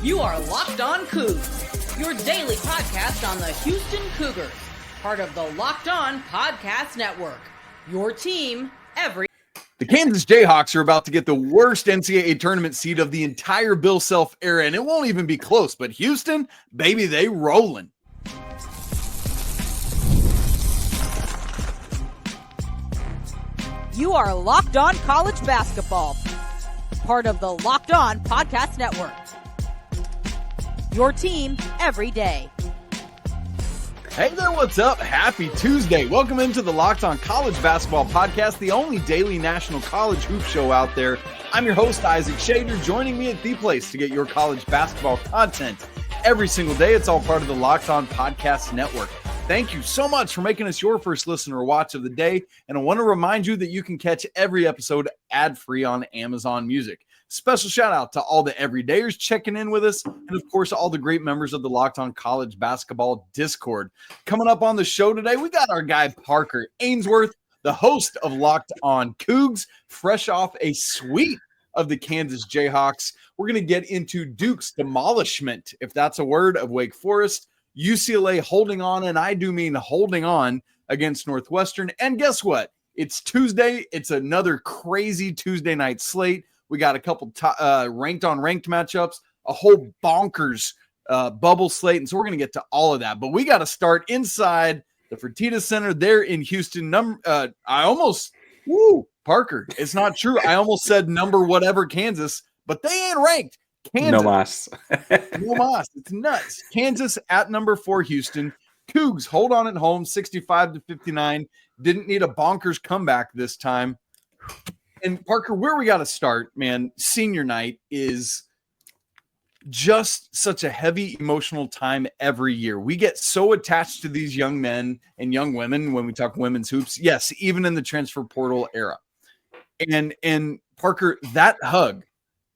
You are Locked On Cougs, your daily podcast on the Houston Cougars, part of the Locked On Podcast Network, your team every... The Kansas Jayhawks are about to get the worst NCAA tournament seed of the entire Bill Self era, and it won't even be close, but Houston, baby, they rolling. You are Locked On College Basketball, part of the Locked On Podcast Network, your team every day. Hey there, what's up? Happy Tuesday. Welcome into the Locked On College Basketball Podcast, the only daily national college hoop show out there. I'm your host, Isaac Schaade, joining me at the place to get your college basketball content every single day. It's all part of the Locked On Podcast Network. Thank you so much for making us your first listen or watch of the day. And I want to remind you that you can catch every episode ad-free on Amazon Music. Special shout out to all the everydayers checking in with us, and of course, all the great members of the Locked On College Basketball Discord. Coming up on the show today, we got our guy Parker Ainsworth, the host of Locked On Coogs, fresh off a sweep of the Kansas Jayhawks. We're going to get into Duke's demolishment, if that's a word, of Wake Forest, UCLA holding on, and I do mean holding on, against Northwestern. And guess what? It's Tuesday. It's another crazy Tuesday night slate. We got a couple ranked matchups, a whole bonkers bubble slate. And so we're going to get to all of that. But we got to start inside the Fertitta Center there in Houston. Parker, it's not true. I almost said number whatever Kansas, but they ain't ranked. Kansas. No mas. No mas. It's nuts. Kansas at number 4 Houston. Cougs hold on at home, 65-59. Didn't need a bonkers comeback this time. And Parker, where we got to start, man, senior night is just such a heavy emotional time every year. We get so attached to these young men and young women when we talk women's hoops. Yes, even in the transfer portal era. And Parker, that hug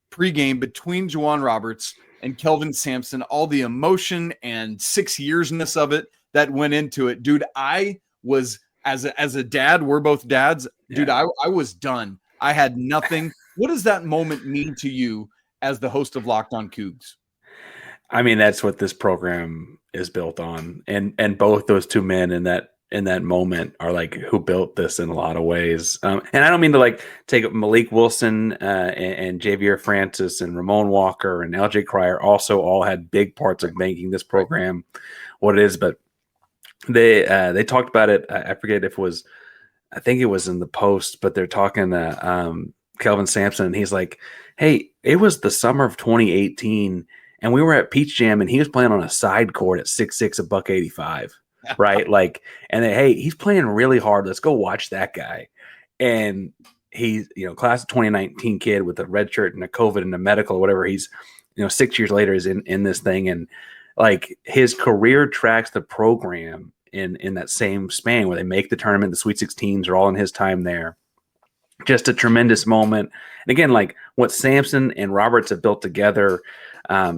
pregame between Juwan Roberts and Kelvin Sampson, all the emotion and 6 yearsness of it that went into it. Dude, I was, as a dad, we're both dads. Dude, I was done. I had nothing. What does that moment mean to you as the host of Locked On Cougs? I mean, that's what this program is built on. And both those two men in that moment are like who built this in a lot of ways. And I don't mean to like take Malik Wilson and Javier Francis and Ramon Walker and LJ Cryer also all had big parts of making this program what it is. But they talked about it. I forget if it was, I think it was in the Post, but they're talking to Kelvin Sampson, and he's like, hey, it was the summer of 2018, and we were at Peach Jam, and he was playing on a side court at 6'6", $185, right? Like, and then, hey, he's playing really hard. Let's go watch that guy. And he's, class of 2019 kid with a red shirt and a COVID and a medical or whatever. He's, 6 years later is in this thing, and like his career tracks the program in that same span where they make the tournament. The Sweet 16s are all in his time there. Just a tremendous moment. And again, like what Sampson and Roberts have built together,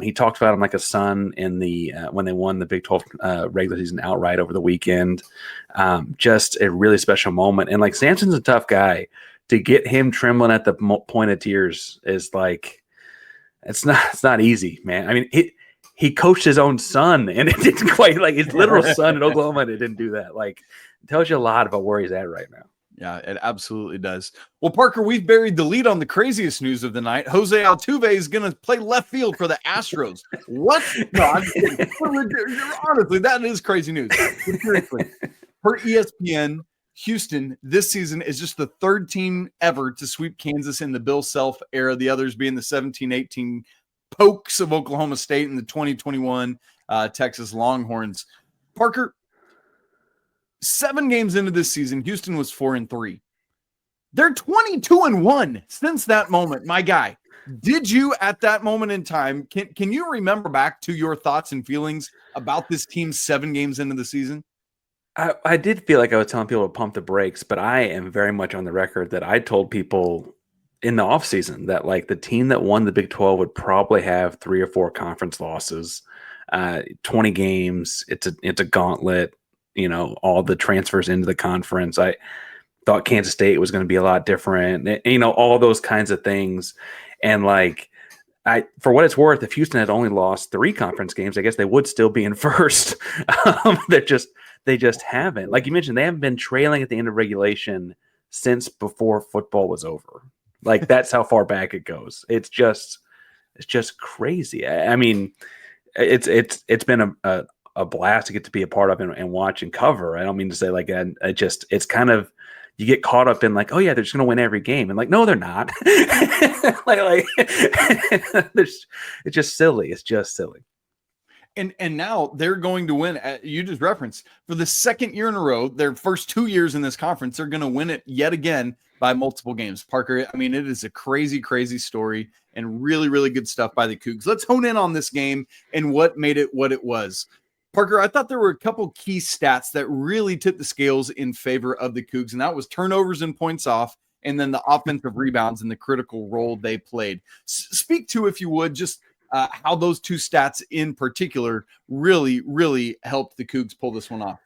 he talked about him like a son in the when they won the Big 12 regular season outright over the weekend. Just a really special moment. And like Sampson's a tough guy. To get him trembling at the point of tears is like, it's not easy, man. I mean, he coached his own son, and it didn't quite, like his literal son in Oklahoma, and it didn't do that. Like, it tells you a lot about where he's at right now. Yeah, it absolutely does. Well, Parker, we've buried the lead on the craziest news of the night. Jose Altuve is going to play left field for the Astros. What? No, I'm kidding. Honestly, that is crazy news. But seriously, per ESPN, Houston this season is just the third team ever to sweep Kansas in the Bill Self era, the others being the 17-18 Pokes of Oklahoma State and the 2021 Texas Longhorns. Parker, 7 games into this season, Houston was 4-3. They're 22-1 since that moment. My guy, did you at that moment in time, can you remember back to your thoughts and feelings about this team 7 games into the season? I did feel like I was telling people to pump the brakes, but I am very much on the record that I told people in the offseason that like the team that won the Big 12 would probably have 3 or 4 conference losses, 20 games. It's a gauntlet, all the transfers into the conference. I thought Kansas State was going to be a lot different, all those kinds of things. And like, For what it's worth, if Houston had only lost 3 conference games, I guess they would still be in first. They just haven't. Like you mentioned, they haven't been trailing at the end of regulation since before football was over. Like that's how far back it goes. It's just crazy. I mean, it's been a blast to get to be a part of and watch and cover. I don't mean to say like, and it's kind of, you get caught up in like, oh yeah, they're just going to win every game. And like, no, they're not. like it's just silly. It's just silly. And now they're going to win. You just referenced for the second year in a row, their first 2 years in this conference, they're going to win it yet again by multiple games. Parker, I mean, it is a crazy, crazy story and really, really good stuff by the Cougs. Let's hone in on this game and what made it what it was. Parker, I thought there were a couple key stats that really tipped the scales in favor of the Cougs, and that was turnovers and points off, and then the offensive rebounds and the critical role they played. Speak to, if you would, just how those 2 stats in particular really, really helped the Cougs pull this one off.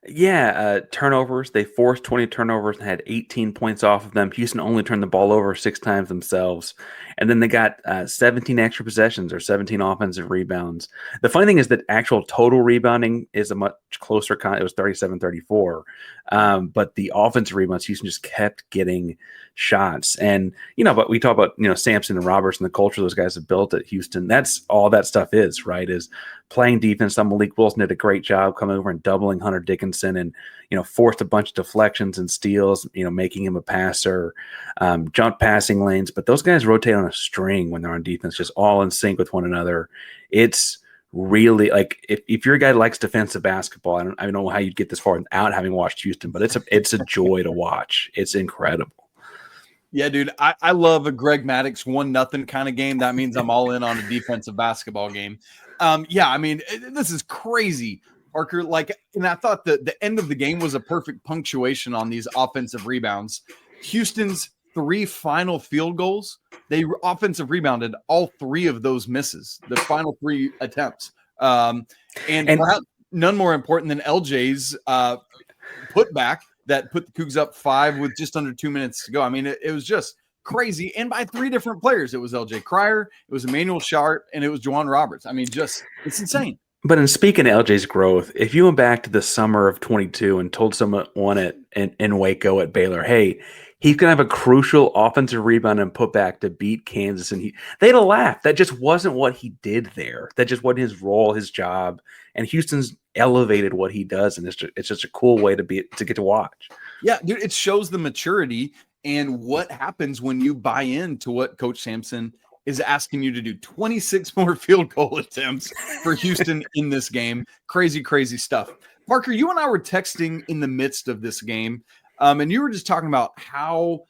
Yeah, turnovers. They forced 20 turnovers and had 18 points off of them. Houston only turned the ball over 6 times themselves. And then they got 17 extra possessions or 17 offensive rebounds. The funny thing is that actual total rebounding is a much closer it was 37-34. But the offensive rebounds, Houston just kept getting shots. And, but we talk about, Sampson and Roberts and the culture those guys have built at Houston. That's all that stuff is, right? Is playing defense. Malik Wilson did a great job coming over and doubling Hunter Dickinson and, forced a bunch of deflections and steals, making him a passer, jump passing lanes. But those guys rotate on a string when they're on defense, just all in sync with one another. It's really like if you're a guy that likes defensive basketball, I don't know how you'd get this far without having watched Houston, but it's a joy to watch. It's incredible. Yeah, dude, I love a Greg Maddux 1-0 kind of game. That means I'm all in on a defensive basketball game. Yeah, I mean, this is crazy, Parker. And I thought that the end of the game was a perfect punctuation on these offensive rebounds. Houston's 3 final field goals, they offensive rebounded all 3 of those misses, the final 3 attempts. And perhaps none more important than LJ's putback that put the Cougs up 5 with just under 2 minutes to go. I mean, it was just crazy. And by 3 different players. It was LJ Cryer, it was Emmanuel Sharp, and it was Juwan Roberts. I mean, it's insane. But in speaking of LJ's growth, if you went back to the summer of 22 and told someone in Waco at Baylor, hey, he's going to have a crucial offensive rebound and putback to beat Kansas, and they'd have laughed. That just wasn't what he did there. That just wasn't his role, his job. And Houston's elevated what he does, and it's just a cool way to get to watch. Yeah, dude, it shows the maturity and what happens when you buy into what Coach Sampson is asking you to do. 26 more field goal attempts for Houston in this game. Crazy, crazy stuff. Parker, you and I were texting in the midst of this game, and you were just talking about how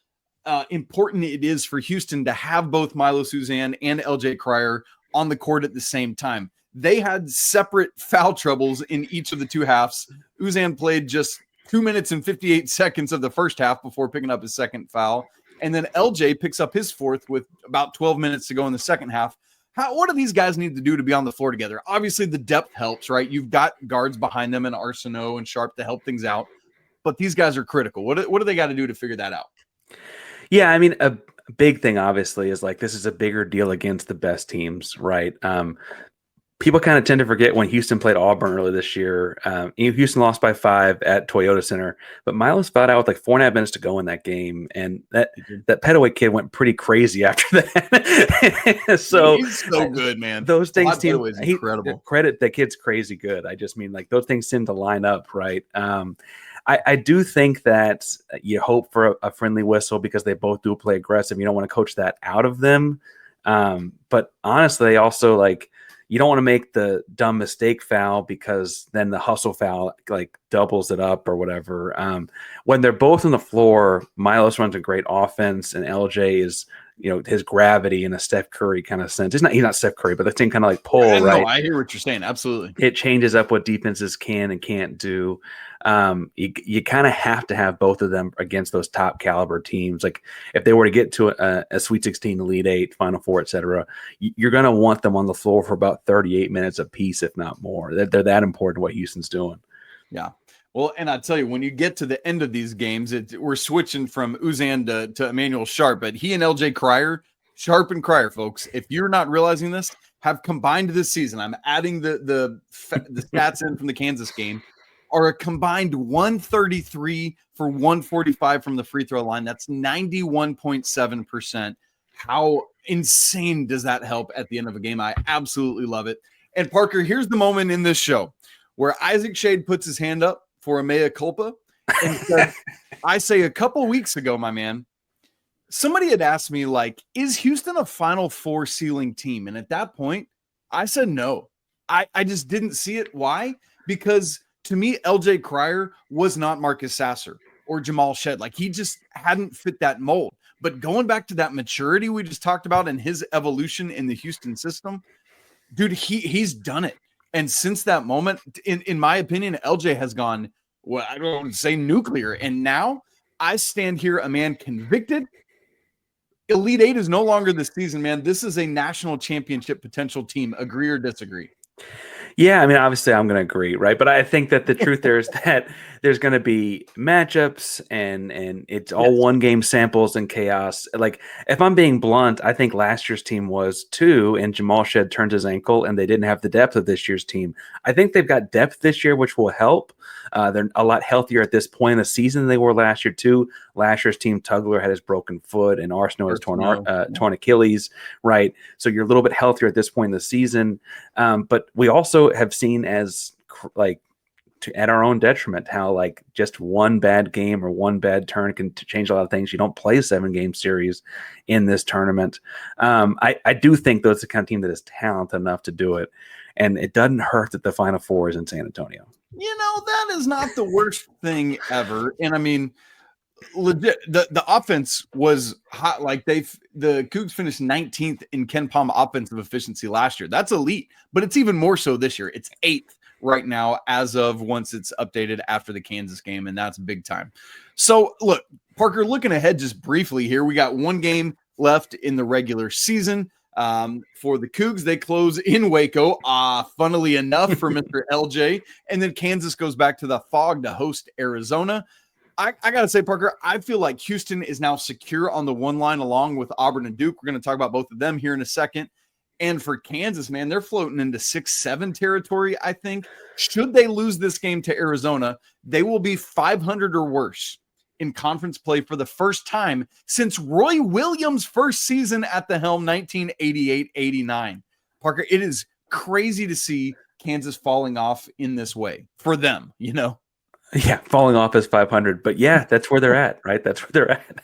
important it is for Houston to have both Milos Uzan and LJ Cryer on the court at the same time. They had separate foul troubles in each of the 2 halves. Uzan played just 2 minutes and 58 seconds of the first half before picking up his second foul. And then LJ picks up his 4th with about 12 minutes to go in the second half. What do these guys need to do to be on the floor together? Obviously, the depth helps, right? You've got guards behind them and Arsenault and Sharp to help things out. But these guys are critical. What do they got to do to figure that out? Yeah, I mean, a big thing, obviously, is like this is a bigger deal against the best teams, right? People kind of tend to forget when Houston played Auburn earlier this year. Houston lost by 5 at Toyota Center, but Milos fouled out with like 4.5 minutes to go in that game, and that Petaway kid went pretty crazy after that. So he's so good, man. Those things seem incredible. Credit that kid's crazy good. I just mean like those things tend to line up, right? I do think that you hope for a friendly whistle because they both do play aggressive. You don't want to coach that out of them, but honestly, they also like. You don't want to make the dumb mistake foul because then the hustle foul like doubles it up or whatever. When they're both on the floor, Milos runs a great offense and LJ is, his gravity in a Steph Curry kind of sense. He's not Steph Curry, but the same kind of like pull, right? I hear what you're saying. Absolutely. It changes up what defenses can and can't do. You kind of have to have both of them against those top caliber teams. Like if they were to get to a Sweet 16, Elite 8, Final Four, etc., you're going to want them on the floor for about 38 minutes apiece, if not more. They're that important to what Houston's doing. Yeah. Well, and I tell you, when you get to the end of these games, we're switching from Uzan to Emmanuel Sharp, but he and LJ Cryer Sharp and Cryer, folks, if you're not realizing this, have combined this season. I'm adding the stats in from the Kansas game, are a combined 133 for 145 from the free throw line. That's 91.7%. How insane does that help at the end of a game? I absolutely love it. And Parker, here's the moment in this show where Isaac Schaade puts his hand up for a mea culpa and said, I say a couple weeks ago, my man, somebody had asked me, like, is Houston a Final Four ceiling team? And at that point, I said no. I just didn't see it. Why? Because to me, LJ Cryer was not Marcus Sasser or Jamal Shed. Like, he just hadn't fit that mold. But going back to that maturity we just talked about and his evolution in the Houston system, dude, he's done it. And since that moment, in my opinion, LJ has gone, well, I don't say nuclear. And now I stand here, a man convicted. Elite Eight is no longer this season, man. This is a national championship potential team. Agree or disagree? Yeah, I mean, obviously I'm going to agree, right? But I think that the truth there is that there's going to be matchups and it's all one game samples and chaos. Like, if I'm being blunt, I think last year's team was too, and Jamal Shed turned his ankle and they didn't have the depth of this year's team. I think they've got depth this year, which will help. They're a lot healthier at this point in the season than they were last year too. Last year's team, Tugler had his broken foot and Arsenault has torn Achilles, right? So you're a little bit healthier at this point in the season. But we also have seen at our own detriment how, like, just one bad game or one bad turn can change a lot of things. You don't play a 7-game series in this tournament. I do think though it's the kind of team that is talented enough to do it. And it doesn't hurt that the Final Four is in San Antonio. You know, that is not the worst thing ever. And I mean, legit, the offense was hot. Like, the Cougs finished 19th in Ken Palm offensive efficiency last year. That's elite, but it's even more so this year. It's 8th right now as of once it's updated after the Kansas game, and that's big time. So look, Parker, looking ahead just briefly here, we got one game left in the regular season. For the Cougs, they close in Waco, funnily enough, for Mr. LJ, and then Kansas goes back to the Fog to host Arizona. I got to say, Parker, I feel like Houston is now secure on the one line along with Auburn and Duke. We're going to talk about both of them here in a second. And for Kansas, man, they're floating into 6-7 territory, I think. Should they lose this game to Arizona, they will be 500 or worse in conference play for the first time since Roy Williams' first season at the helm, 1988-89. Parker, it is crazy to see Kansas falling off in this way for them, you know? Yeah, falling off as 500. But yeah, that's where they're at, right? That's where they're at.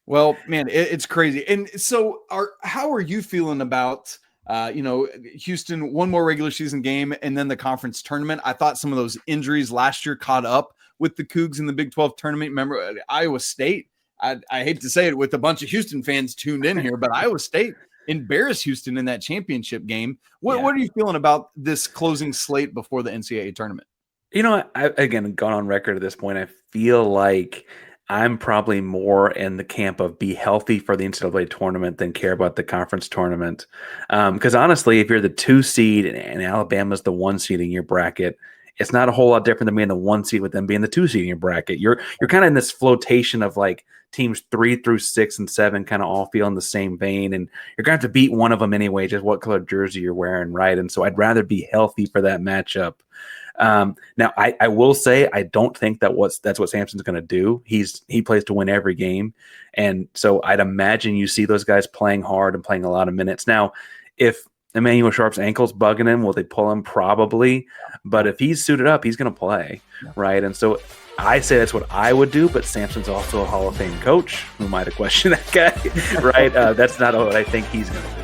Well, man, it's crazy. And so how are you feeling about Houston, one more regular season game and then the conference tournament? I thought some of those injuries last year caught up with the Cougs in the Big 12 tournament. Remember Iowa State? I hate to say it with a bunch of Houston fans tuned in here, but Iowa State embarrassed Houston in that championship game. What are you feeling about this closing slate before the NCAA tournament? You know, again, gone on record at this point, I feel like I'm probably more in the camp of be healthy for the NCAA tournament than care about the conference tournament. Because honestly, if you're the 2 seed and Alabama's the 1 seed in your bracket, it's not a whole lot different than being the 1 seed with them being the 2 seed in your bracket. You're kind of in this flotation of like teams 3 through 6 and 7 kind of all feel in the same vein, and you're going to have to beat one of them anyway, just what color jersey you're wearing, right? And so I'd rather be healthy for that matchup. Now I will say I don't think that's what Sampson's going to do. He plays to win every game, and so I'd imagine you see those guys playing hard and playing a lot of minutes. Now, if Emmanuel Sharp's ankle's bugging him, will they pull him? Probably, but if he's suited up, he's going to play, right? And so I say that's what I would do, but Sampson's also a Hall of Fame coach. Who am I to question that guy, right? That's not what I think he's going to do.